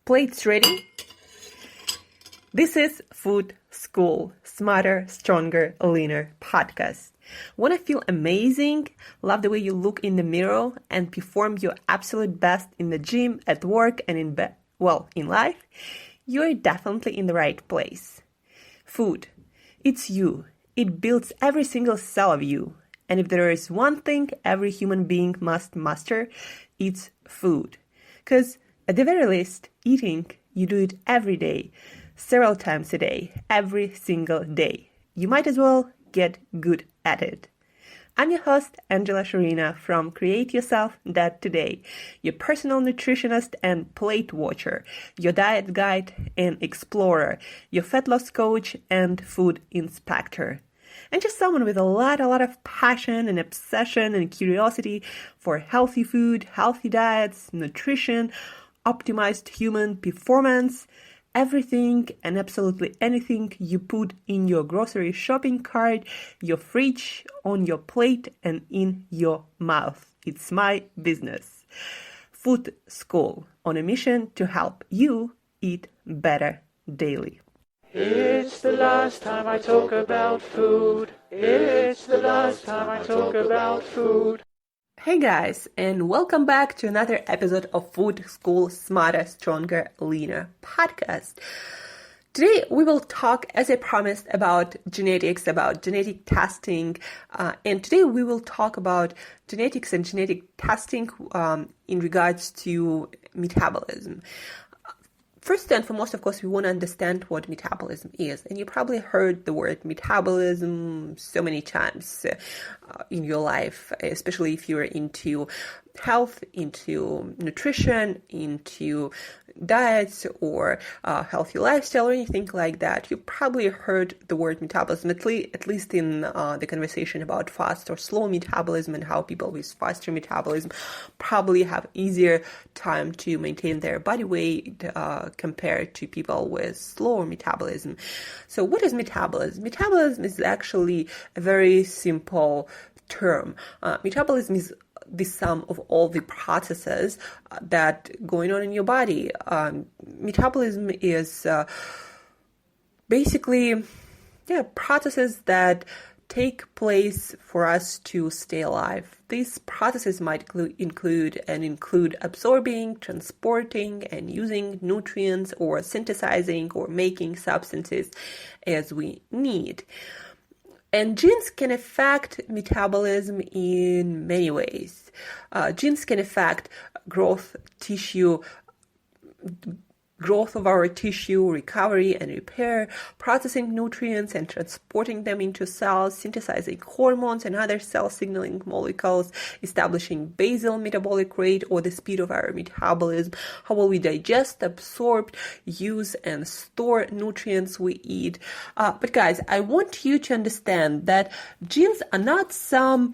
Plates ready? This is Food School, Smarter, Stronger, Leaner podcast. Want to feel amazing, love the way you look in the mirror, and perform your absolute best in the gym, at work, and in life? You're definitely in the right place. Food, it's you. It builds every single cell of you. And if there is one thing every human being must master, it's food. Because at the very least, eating, you do it every day, several times a day, every single day. You might as well get good at it. I'm your host, Shurina from Create Yourself That Today, your personal nutritionist and plate watcher, your diet guide and explorer, your fat loss coach and food inspector. And just someone with a lot of passion and obsession and curiosity for healthy food, healthy diets, nutrition, optimized human performance, everything and absolutely anything you put in your grocery shopping cart, your fridge, on your plate, and in your mouth. It's my business. Food School, on a mission to help you eat better daily. It's the last time I talk about food. It's the last time I talk about food. Hey guys, and welcome back to another episode of Food School Smarter, Stronger, Leaner podcast. Today we will talk, as I promised, about genetics, about genetic testing, and today we will talk about genetics and genetic testing in regards to metabolism. First and foremost, of course, we want to understand what metabolism is. And you probably heard the word metabolism so many times in your life, especially if you're into health, into nutrition, into diets or healthy lifestyle or anything like that. You probably heard the word metabolism, at least in the conversation about fast or slow metabolism and how people with faster metabolism probably have easier time to maintain their body weight compared to people with slower metabolism. So what is metabolism? Metabolism is actually a very simple term. Metabolism is the sum of all the processes that going on in your body. Metabolism is basically processes that take place for us to stay alive. These processes might include absorbing, transporting, and using nutrients or synthesizing or making substances as we need. And genes can affect metabolism in many ways. Genes can affect growth of our tissue, recovery and repair, processing nutrients and transporting them into cells, synthesizing hormones and other cell signaling molecules, establishing basal metabolic rate or the speed of our metabolism, how will we digest, absorb, use and store nutrients we eat. But guys, I want you to understand that genes are not some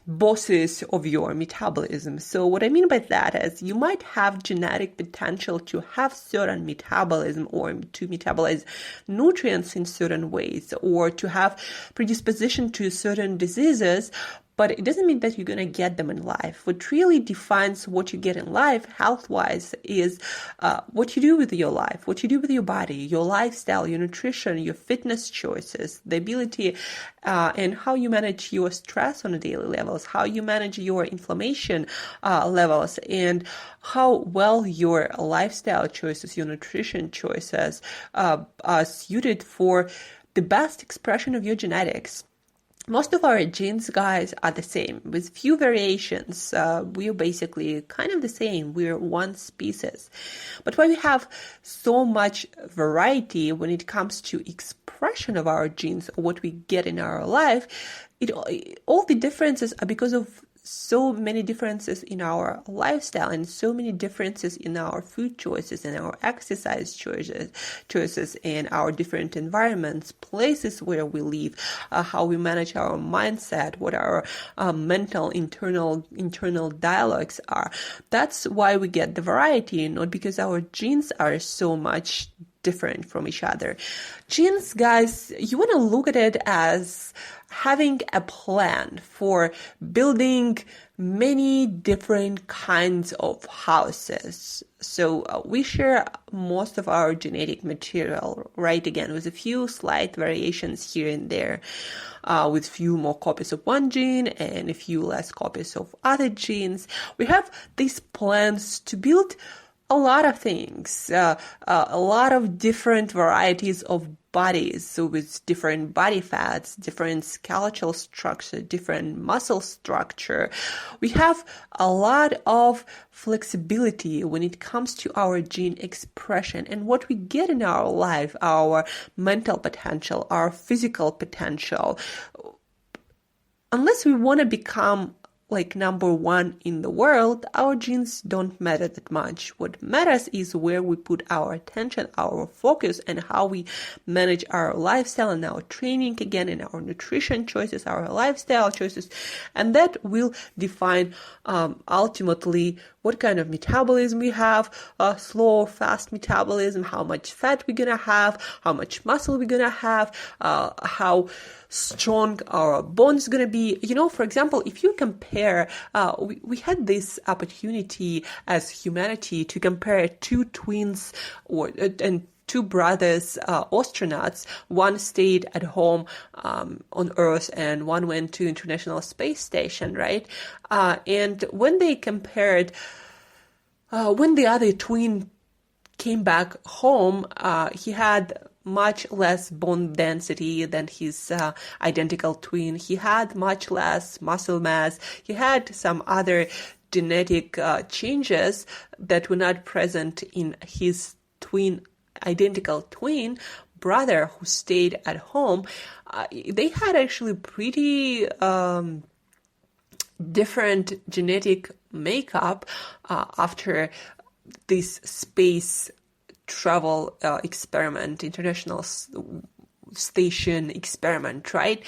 bosses of your metabolism. So what I mean by that is you might have genetic potential to have certain metabolism or to metabolize nutrients in certain ways or to have predisposition to certain diseases, but it doesn't mean that you're going to get them in life. What really defines what you get in life, health-wise, is what you do with your life, what you do with your body, your lifestyle, your nutrition, your fitness choices, the ability and how you manage your stress on a daily levels, how you manage your inflammation levels, and how well your lifestyle choices, your nutrition choices are suited for the best expression of your genetics. Most of our genes, guys, are the same, with few variations. We're basically kind of the same. We're one species. But why we have so much variety when it comes to expression of our genes, or what we get in our life, all the differences are because of so many differences in our lifestyle and so many differences in our food choices and our exercise choices and our different environments, places where we live, how we manage our mindset, what our mental internal dialogues are. That's why we get the variety, not because our genes are so much different from each other. Genes, guys, you want to look at it as having a plan for building many different kinds of houses. So we share most of our genetic material, right? Again, with a few slight variations here and there, with few more copies of one gene and a few less copies of other genes. We have these plans to build a lot of things, a lot of different varieties of bodies, so with different body fats, different skeletal structure, different muscle structure. We have a lot of flexibility when it comes to our gene expression and what we get in our life, our mental potential, our physical potential. Unless we want to become like number one in the world, our genes don't matter that much. What matters is where we put our attention, our focus, and how we manage our lifestyle and our training, again, and our nutrition choices, our lifestyle choices. And that will define ultimately what kind of metabolism we have, slow or fast metabolism, how much fat we're going to have, how much muscle we're going to have, how strong our bones going to be. You know, for example, if you compare, we had this opportunity as humanity to compare two twins and two brothers, astronauts. One stayed at home on Earth and one went to International Space Station, right? And when they compared, when the other twin came back home, he had much less bone density than his identical twin. He had much less muscle mass. He had some other genetic changes that were not present in his identical twin brother who stayed at home. They had actually pretty different genetic makeup after this space travel experiment, International Station experiment, right?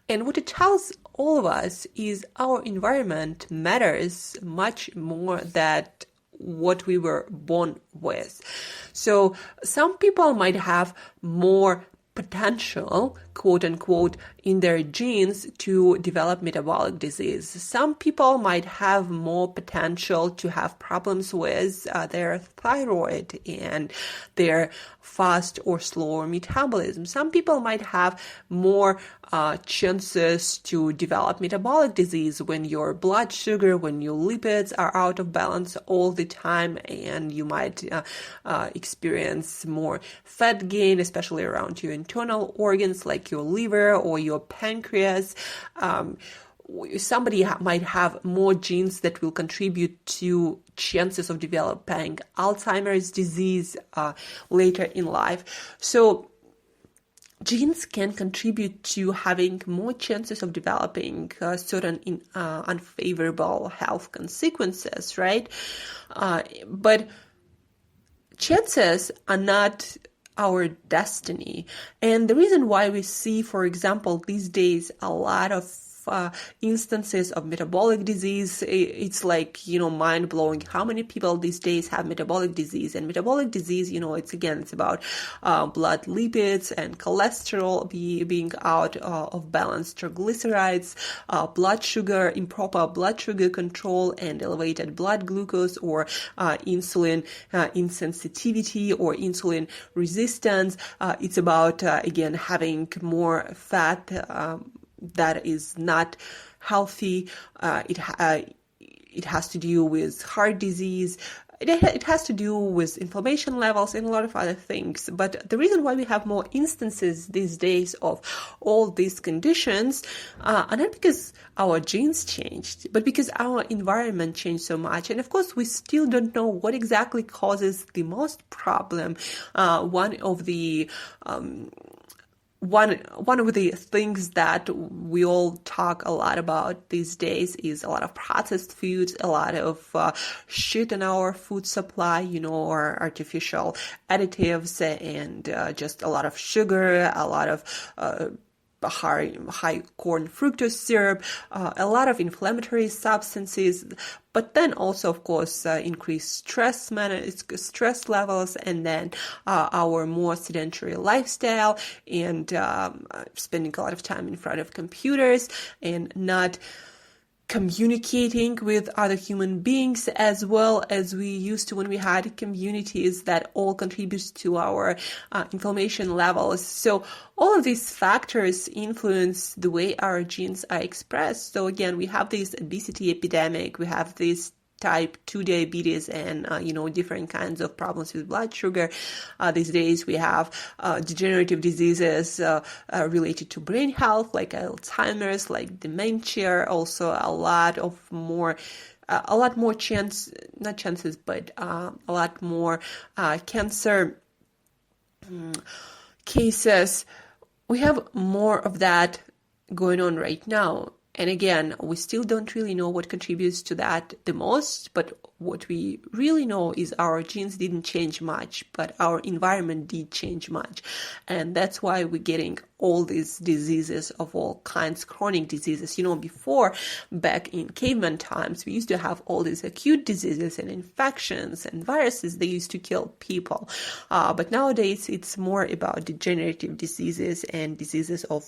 And what it tells all of us is our environment matters much more than what we were born with. So some people might have more potential, quote unquote, in their genes to develop metabolic disease. Some people might have more potential to have problems with their thyroid and their fast or slower metabolism. Some people might have more chances to develop metabolic disease when your blood sugar, when your lipids are out of balance all the time, and you might experience more fat gain, especially around your internal organs like your liver or your pancreas. Somebody might have more genes that will contribute to chances of developing Alzheimer's disease later in life. So genes can contribute to having more chances of developing certain unfavorable health consequences, right? But chances are not our destiny. And the reason why we see, for example, these days a lot of instances of metabolic disease, it's like, mind-blowing how many people these days have metabolic disease. And metabolic disease, it's about blood lipids and cholesterol being out of balance, triglycerides, blood sugar, improper blood sugar control, and elevated blood glucose or insulin insensitivity or insulin resistance. It's about, again, having more fat that is not healthy. It has to do with heart disease. It has to do with inflammation levels and a lot of other things. But the reason why we have more instances these days of all these conditions are not because our genes changed, but because our environment changed so much. And of course, we still don't know what exactly causes the most problem. One of the things that we all talk a lot about these days is a lot of processed foods, a lot of shit in our food supply, or artificial additives and just a lot of sugar, a lot of high corn fructose syrup, a lot of inflammatory substances, but then also, of course, increased stress levels, and then our more sedentary lifestyle, and spending a lot of time in front of computers and not communicating with other human beings as well as we used to when we had communities. That all contributes to our inflammation levels. So all of these factors influence the way our genes are expressed. So again, we have this obesity epidemic, we have this type 2 diabetes, and different kinds of problems with blood sugar. These days we have degenerative diseases related to brain health, like Alzheimer's, like dementia, also a lot more cancer cases. We have more of that going on right now. And again, we still don't really know what contributes to that the most, but what we really know is our genes didn't change much, but our environment did change much. And that's why we're getting all these diseases of all kinds, chronic diseases. Before, back in caveman times, we used to have all these acute diseases and infections and viruses. They used to kill people. But nowadays, it's more about degenerative diseases and diseases of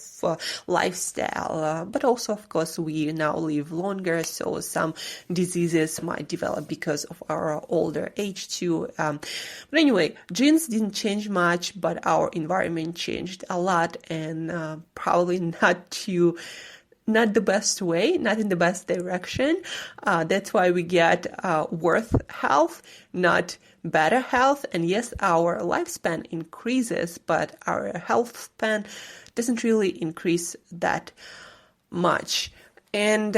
lifestyle. But also, of course, we now live longer, so some diseases might develop because of our older age too. But anyway, genes didn't change much, but our environment changed a lot, and probably not the best way, not in the best direction. That's why we get worse health, not better health. And yes, our lifespan increases, but our health span doesn't really increase that much. And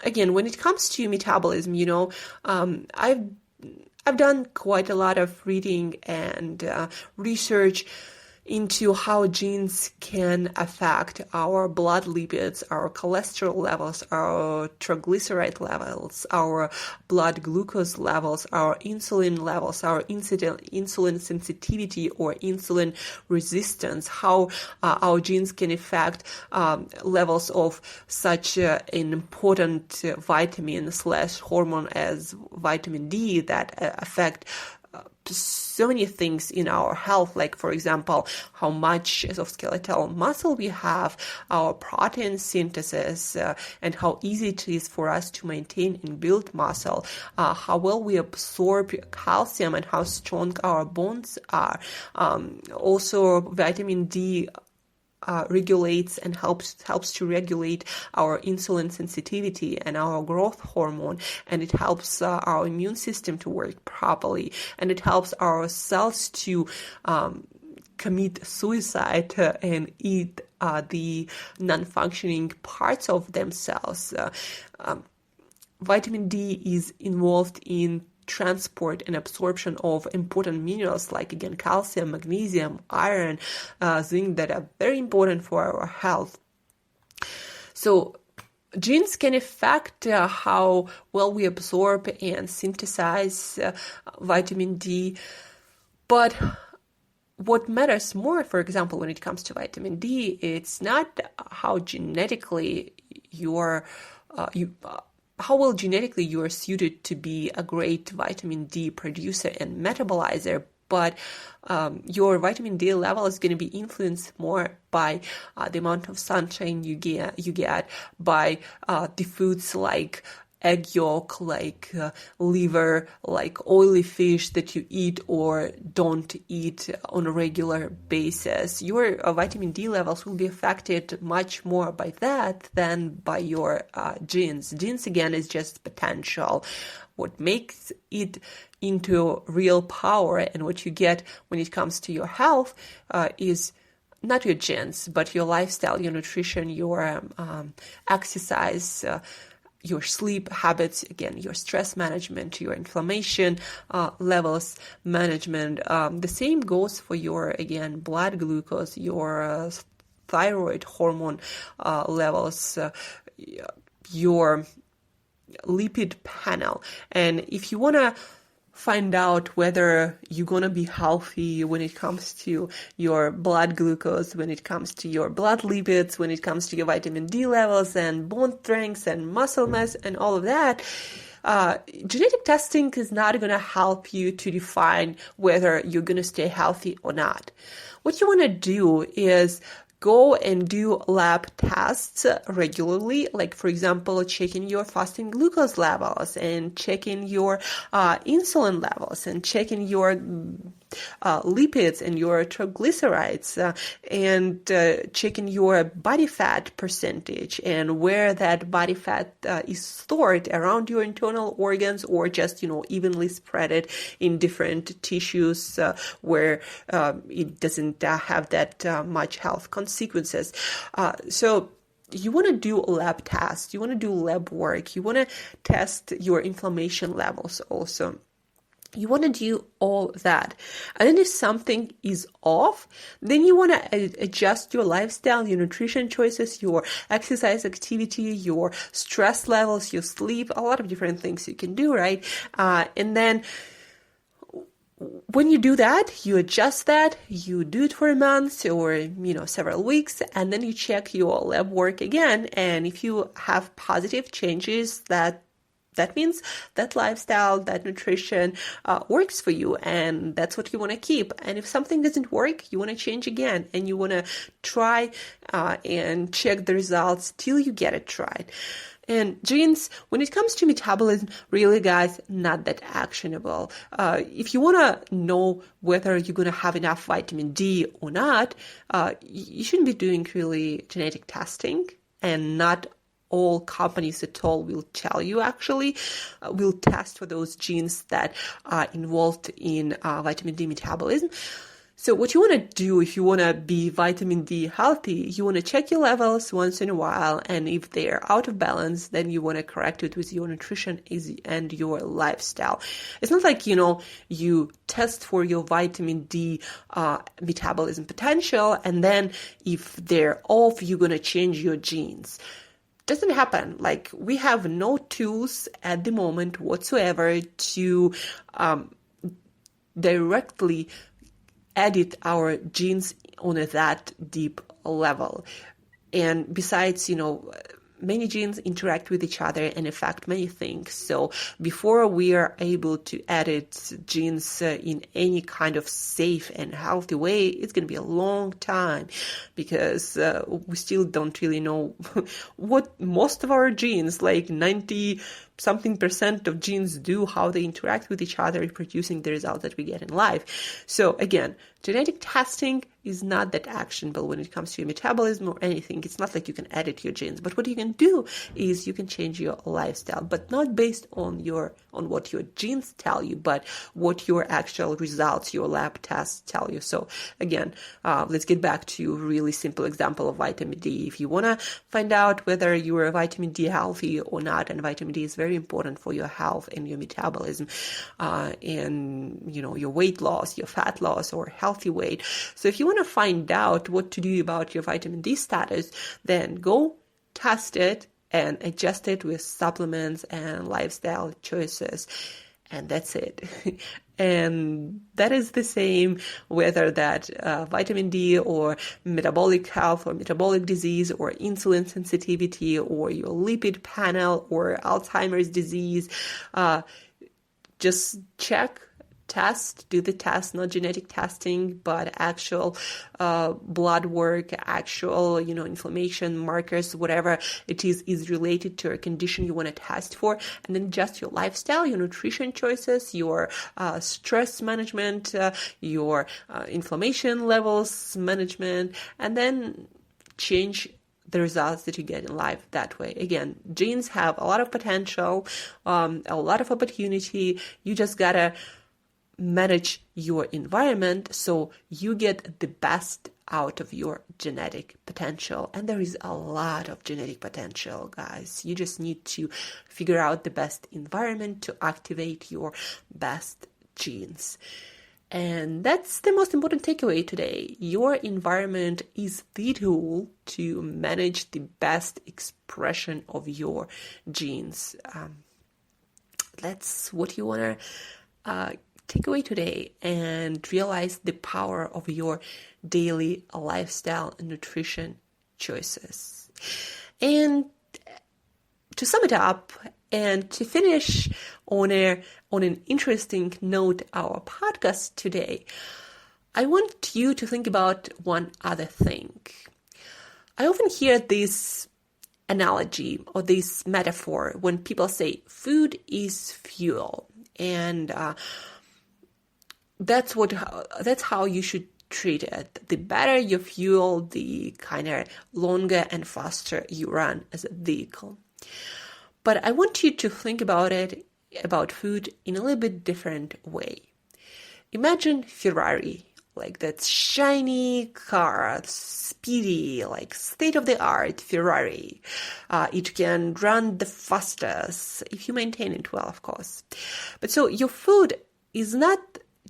again, when it comes to metabolism, I've done quite a lot of reading and research into how genes can affect our blood lipids, our cholesterol levels, our triglyceride levels, our blood glucose levels, our insulin levels, our insulin sensitivity or insulin resistance, how our genes can affect levels of such an important vitamin/hormone as vitamin D that affect so many things in our health, like, for example, how much of skeletal muscle we have, our protein synthesis, and how easy it is for us to maintain and build muscle, how well we absorb calcium and how strong our bones are. Also, vitamin D regulates and helps to regulate our insulin sensitivity and our growth hormone, and it helps our immune system to work properly, and it helps our cells to commit suicide and eat the non-functioning parts of themselves. Vitamin D is involved in transport and absorption of important minerals like, again, calcium, magnesium, iron, zinc, that are very important for our health. So genes can affect how well we absorb and synthesize vitamin D, but what matters more, for example, when it comes to vitamin D, it's not how genetically how well genetically you are suited to be a great vitamin D producer and metabolizer, but your vitamin D level is going to be influenced more by the amount of sunshine you get by the foods like egg yolk, like liver, like oily fish that you eat or don't eat on a regular basis. Your vitamin D levels will be affected much more by that than by your genes. Genes, again, is just potential. What makes it into real power and what you get when it comes to your health is not your genes, but your lifestyle, your nutrition, your exercise, your sleep habits, again, your stress management, your inflammation levels management. The same goes for your, again, blood glucose, your thyroid hormone levels, your lipid panel. And if you want to find out whether you're going to be healthy when it comes to your blood glucose, when it comes to your blood lipids, when it comes to your vitamin D levels and bone strength and muscle mass and all of that, genetic testing is not going to help you to define whether you're going to stay healthy or not. What you want to do is go and do lab tests regularly, like, for example, checking your fasting glucose levels and checking your insulin levels and checking your lipids and your triglycerides and checking your body fat percentage and where that body fat is stored around your internal organs or just, evenly spread it in different tissues where it doesn't have that much health consequences. So you want to do lab tests, you want to do lab work, you want to test your inflammation levels also. You want to do all that. And then if something is off, then you want to adjust your lifestyle, your nutrition choices, your exercise activity, your stress levels, your sleep, a lot of different things you can do, right? And then when you do that, you adjust that, you do it for a month or, several weeks, and then you check your lab work again. And if you have positive changes, that means that lifestyle, that nutrition works for you, and that's what you want to keep. And if something doesn't work, you want to change again, and you want to try and check the results till you get it right. And genes, when it comes to metabolism, really, guys, not that actionable. If you want to know whether you're going to have enough vitamin D or not, you shouldn't be doing really genetic testing, and not all companies at all will tell you, actually, will test for those genes that are involved in vitamin D metabolism. So what you want to do if you want to be vitamin D healthy, you want to check your levels once in a while, and if they're out of balance, then you want to correct it with your nutrition and your lifestyle. It's not like, you test for your vitamin D metabolism potential, and then if they're off, you're going to change your genes. Doesn't happen. Like, we have no tools at the moment whatsoever to directly edit our genes on that deep level. And besides, many genes interact with each other and affect many things. So before we are able to edit genes in any kind of safe and healthy way, it's going to be a long time, because we still don't really know what most of our genes, like 90-something% of genes, do, how they interact with each other, producing the results that we get in life. So again, genetic testing is not that actionable when it comes to your metabolism or anything. It's not like you can edit your genes, but what you can do is you can change your lifestyle, but not based on what your genes tell you, but what your actual results, your lab tests tell you. So again, let's get back to a really simple example of vitamin D. If you want to find out whether you are vitamin D healthy or not, and vitamin D is very important for your health and your metabolism, and your weight loss, your fat loss, or healthy weight. So if you want to find out what to do about your vitamin D status, then go test it and adjust it with supplements and lifestyle choices. And that's it. And that is the same whether that vitamin D or metabolic health or metabolic disease or insulin sensitivity or your lipid panel or Alzheimer's disease. Just do the test, not genetic testing, but actual blood work, actual, inflammation markers, whatever it is related to a condition you want to test for, and then adjust your lifestyle, your nutrition choices, your stress management, your inflammation levels management, and then change the results that you get in life that way. Again, genes have a lot of potential, a lot of opportunity. You just gotta manage your environment so you get the best out of your genetic potential. And there is a lot of genetic potential, guys. You just need to figure out the best environment to activate your best genes. And that's the most important takeaway today. Your environment is the tool to manage the best expression of your genes. That's what you want to take away today and realize the power of your daily lifestyle and nutrition choices. And to sum it up and to finish on an interesting note, our podcast today, I want you to think about one other thing. I often hear this analogy or this metaphor when people say food is fuel, and that's how you should treat it. The better your fuel, the kind of longer and faster you run as a vehicle. But I want you to think about food in a little bit different way. Imagine Ferrari, like that shiny car, speedy, like state-of-the-art Ferrari. It can run the fastest if you maintain it well, of course. But so your food is not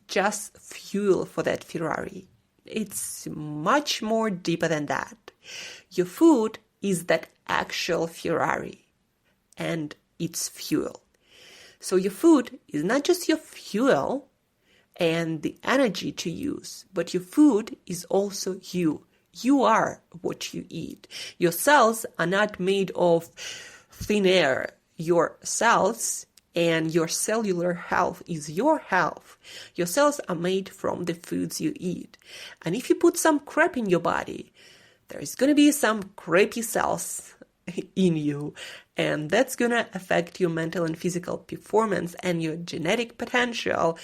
just fuel for that Ferrari. It's much more deeper than that. Your food is that actual Ferrari and its fuel. So your food is not just your fuel and the energy to use, but your food is also you. You are what you eat. Your cells are not made of thin air. Your cells and your cellular health is your health. Your cells are made from the foods you eat. And if you put some crap in your body, there's going to be some crappy cells in you, and that's going to affect your mental and physical performance and your genetic potential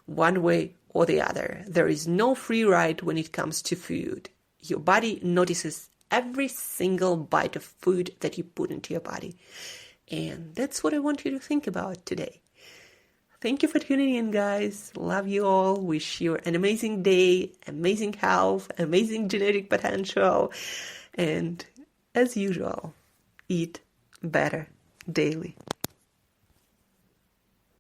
one way or the other. There is no free ride when it comes to food. Your body notices every single bite of food that you put into your body. And that's what I want you to think about today. Thank you for tuning in, guys. Love you all. Wish you an amazing day, amazing health, amazing genetic potential. And as usual, eat better daily.